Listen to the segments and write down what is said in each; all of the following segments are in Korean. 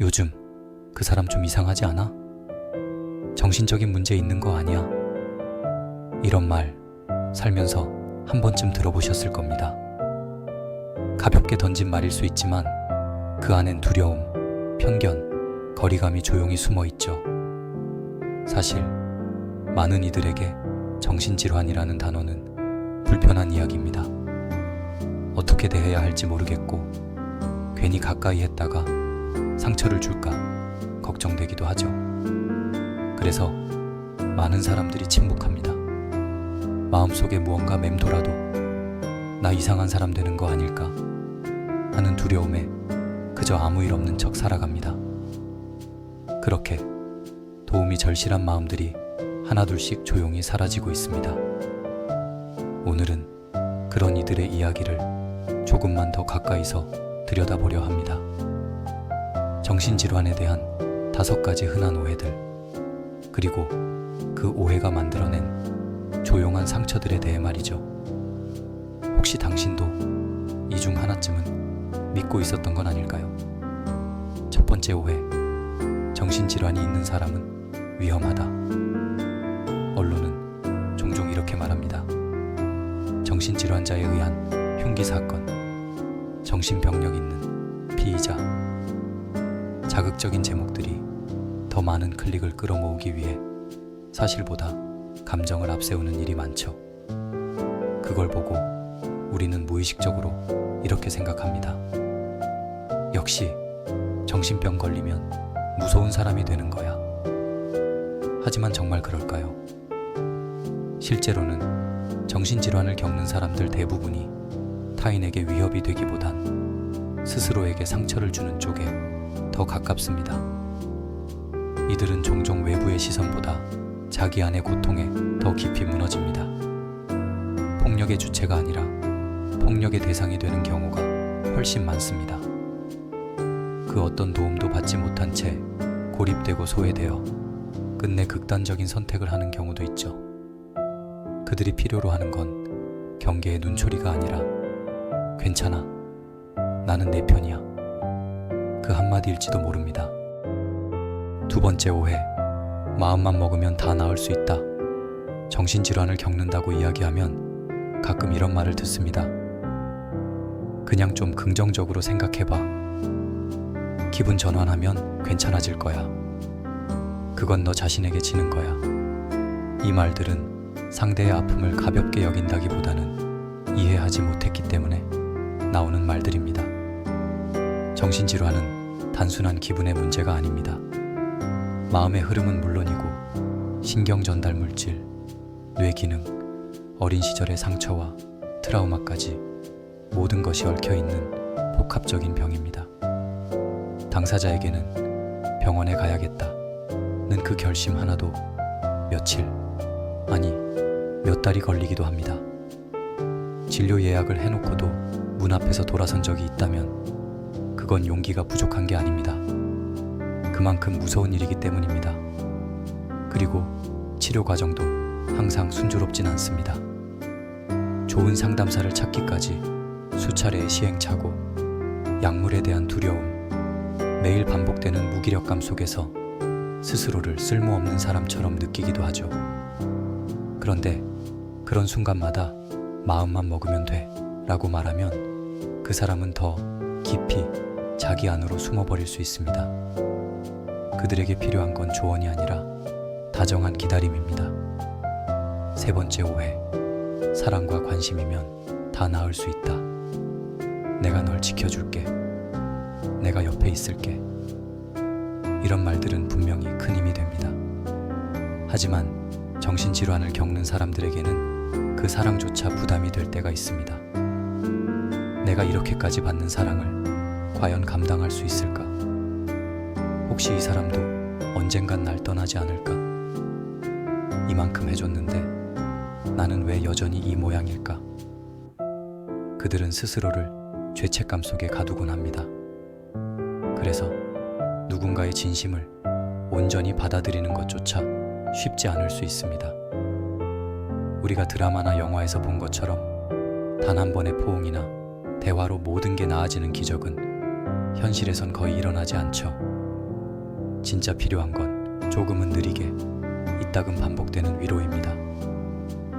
요즘 그 사람 좀 이상하지 않아? 정신적인 문제 있는 거 아니야? 이런 말 살면서 한 번쯤 들어보셨을 겁니다. 가볍게 던진 말일 수 있지만 그 안엔 두려움, 편견, 거리감이 조용히 숨어 있죠. 사실 많은 이들에게 정신질환이라는 단어는 불편한 이야기입니다. 어떻게 대해야 할지 모르겠고 괜히 가까이 했다가 상처를 줄까 걱정되기도 하죠. 그래서 많은 사람들이 침묵합니다. 마음속에 무언가 맴돌아도 나 이상한 사람 되는 거 아닐까 하는 두려움에 그저 아무 일 없는 척 살아갑니다. 그렇게 도움이 절실한 마음들이 하나둘씩 조용히 사라지고 있습니다. 오늘은 그런 이들의 이야기를 조금만 더 가까이서 들여다보려 합니다. 정신질환에 대한 5가지 흔한 오해들, 그리고 그 오해가 만들어낸 조용한 상처들에 대해 말이죠. 혹시 당신도 이 중 하나쯤은 믿고 있었던 건 아닐까요? 첫 번째 오해, 정신질환이 있는 사람은 위험하다. 언론은 종종 이렇게 말합니다. 정신질환자에 의한 흉기 사건, 정신병력 있는 피의자. 자극적인 제목들이 더 많은 클릭을 끌어모으기 위해 사실보다 감정을 앞세우는 일이 많죠. 그걸 보고 우리는 무의식적으로 이렇게 생각합니다. 역시 정신병 걸리면 무서운 사람이 되는 거야. 하지만 정말 그럴까요? 실제로는 정신질환을 겪는 사람들 대부분이 타인에게 위협이 되기보단 스스로에게 상처를 주는 쪽에 더 가깝습니다. 이들은 종종 외부의 시선보다 자기 안의 고통에 더 깊이 무너집니다. 폭력의 주체가 아니라 폭력의 대상이 되는 경우가 훨씬 많습니다. 그 어떤 도움도 받지 못한 채 고립되고 소외되어 끝내 극단적인 선택을 하는 경우도 있죠. 그들이 필요로 하는 건 경계의 눈초리가 아니라 괜찮아, 나는 내 편이야, 그 한마디일지도 모릅니다. 두 번째 오해, 마음만 먹으면 다 나을 수 있다. 정신질환을 겪는다고 이야기하면 가끔 이런 말을 듣습니다. 그냥 좀 긍정적으로 생각해봐. 기분 전환하면 괜찮아질 거야. 그건 너 자신에게 지는 거야. 이 말들은 상대의 아픔을 가볍게 여긴다기보다는 이해하지 못했기 때문에 나오는 말들입니다. 정신질환은 단순한 기분의 문제가 아닙니다. 마음의 흐름은 물론이고 신경 전달 물질, 뇌 기능, 어린 시절의 상처와 트라우마까지 모든 것이 얽혀있는 복합적인 병입니다. 당사자에게는 병원에 가야겠다는 그 결심 하나도 며칠, 아니 몇 달이 걸리기도 합니다. 진료 예약을 해놓고도 문 앞에서 돌아선 적이 있다면 그건 용기가 부족한 게 아닙니다. 그만큼 무서운 일이기 때문입니다. 그리고 치료 과정도 항상 순조롭진 않습니다. 좋은 상담사를 찾기까지 수차례의 시행착오, 약물에 대한 두려움, 매일 반복되는 무기력감 속에서 스스로를 쓸모없는 사람처럼 느끼기도 하죠. 그런데 그런 순간마다 마음만 먹으면 돼 라고 말하면 그 사람은 더 깊이 자기 안으로 숨어버릴 수 있습니다. 그들에게 필요한 건 조언이 아니라 다정한 기다림입니다. 세 번째 오해, 사랑과 관심이면 다 나을 수 있다. 내가 널 지켜줄게. 내가 옆에 있을게. 이런 말들은 분명히 큰 힘이 됩니다. 하지만 정신질환을 겪는 사람들에게는 그 사랑조차 부담이 될 때가 있습니다. 내가 이렇게까지 받는 사랑을 과연 감당할 수 있을까? 혹시 이 사람도 언젠간 날 떠나지 않을까? 이만큼 해줬는데 나는 왜 여전히 이 모양일까? 그들은 스스로를 죄책감 속에 가두곤 합니다. 그래서 누군가의 진심을 온전히 받아들이는 것조차 쉽지 않을 수 있습니다. 우리가 드라마나 영화에서 본 것처럼 단 한 번의 포옹이나 대화로 모든 게 나아지는 기적은 현실에선 거의 일어나지 않죠. 진짜 필요한 건 조금은 느리게 이따금 반복되는 위로입니다.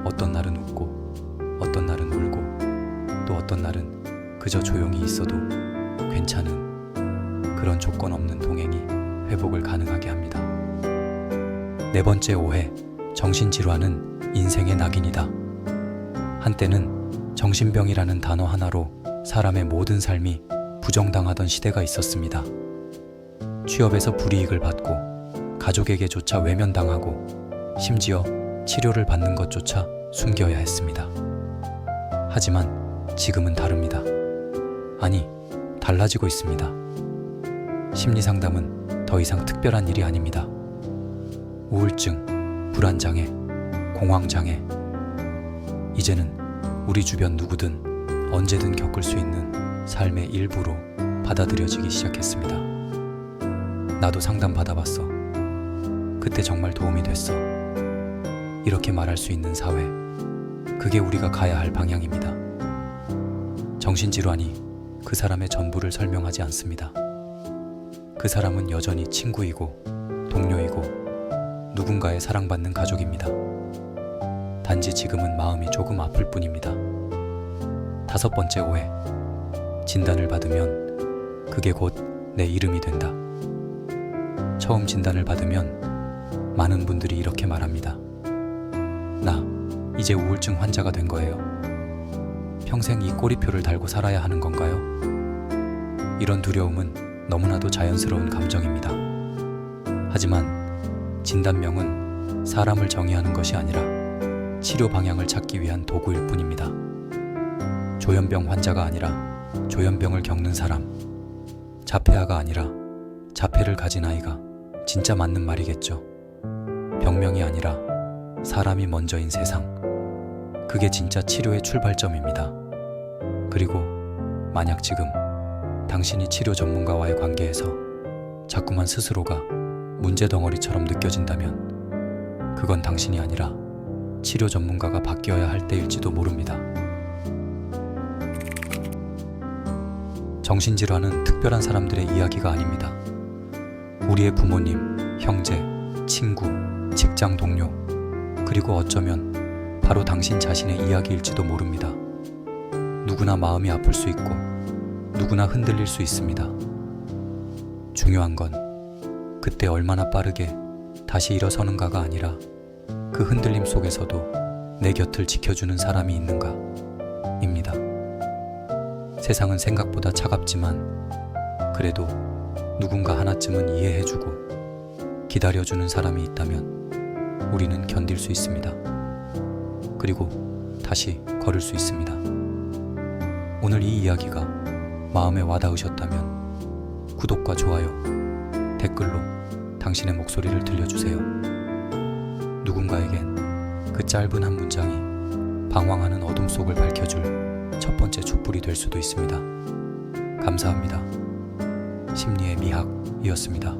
어떤 날은 웃고 어떤 날은 울고 또 어떤 날은 그저 조용히 있어도 괜찮은 그런 조건 없는 동행이 회복을 가능하게 합니다. 네 번째 오해, 정신질환은 인생의 낙인이다. 한때는 정신병이라는 단어 하나로 사람의 모든 삶이 부정당하던 시대가 있었습니다. 취업에서 불이익을 받고 가족에게조차 외면당하고 심지어 치료를 받는 것조차 숨겨야 했습니다. 하지만 지금은 다릅니다. 아니, 달라지고 있습니다. 심리상담은 더 이상 특별한 일이 아닙니다. 우울증, 불안장애, 공황장애, 이제는 우리 주변 누구든 언제든 겪을 수 있는 삶의 일부로 받아들여지기 시작했습니다. 나도 상담 받아봤어. 그때 정말 도움이 됐어. 이렇게 말할 수 있는 사회, 그게 우리가 가야 할 방향입니다. 정신질환이 그 사람의 전부를 설명하지 않습니다. 그 사람은 여전히 친구이고 동료이고 누군가의 사랑받는 가족입니다. 단지 지금은 마음이 조금 아플 뿐입니다. 다섯 번째 오해, 진단을 받으면 그게 곧 내 이름이 된다. 처음 진단을 받으면 많은 분들이 이렇게 말합니다. 나 이제 우울증 환자가 된 거예요. 평생 이 꼬리표를 달고 살아야 하는 건가요? 이런 두려움은 너무나도 자연스러운 감정입니다. 하지만 진단명은 사람을 정의하는 것이 아니라 치료 방향을 찾기 위한 도구일 뿐입니다. 조현병 환자가 아니라 조현병을 겪는 사람, 자폐아가 아니라 자폐를 가진 아이가 진짜 맞는 말이겠죠. 병명이 아니라 사람이 먼저인 세상, 그게 진짜 치료의 출발점입니다. 그리고 만약 지금 당신이 치료 전문가와의 관계에서 자꾸만 스스로가 문제 덩어리처럼 느껴진다면 그건 당신이 아니라 치료 전문가가 바뀌어야 할 때일지도 모릅니다. 정신질환은 특별한 사람들의 이야기가 아닙니다. 우리의 부모님, 형제, 친구, 직장 동료, 그리고 어쩌면 바로 당신 자신의 이야기일지도 모릅니다. 누구나 마음이 아플 수 있고 누구나 흔들릴 수 있습니다. 중요한 건 그때 얼마나 빠르게 다시 일어서는가가 아니라 그 흔들림 속에서도 내 곁을 지켜주는 사람이 있는가 입니다. 세상은 생각보다 차갑지만 그래도 누군가 하나쯤은 이해해주고 기다려주는 사람이 있다면 우리는 견딜 수 있습니다. 그리고 다시 걸을 수 있습니다. 오늘 이 이야기가 마음에 와닿으셨다면 구독과 좋아요, 댓글로 당신의 목소리를 들려주세요. 누군가에겐 그 짧은 한 문장이 방황하는 어둠 속을 밝혀줄 첫 번째 촛불이 될 수도 있습니다. 감사합니다. 심리의 미학이었습니다.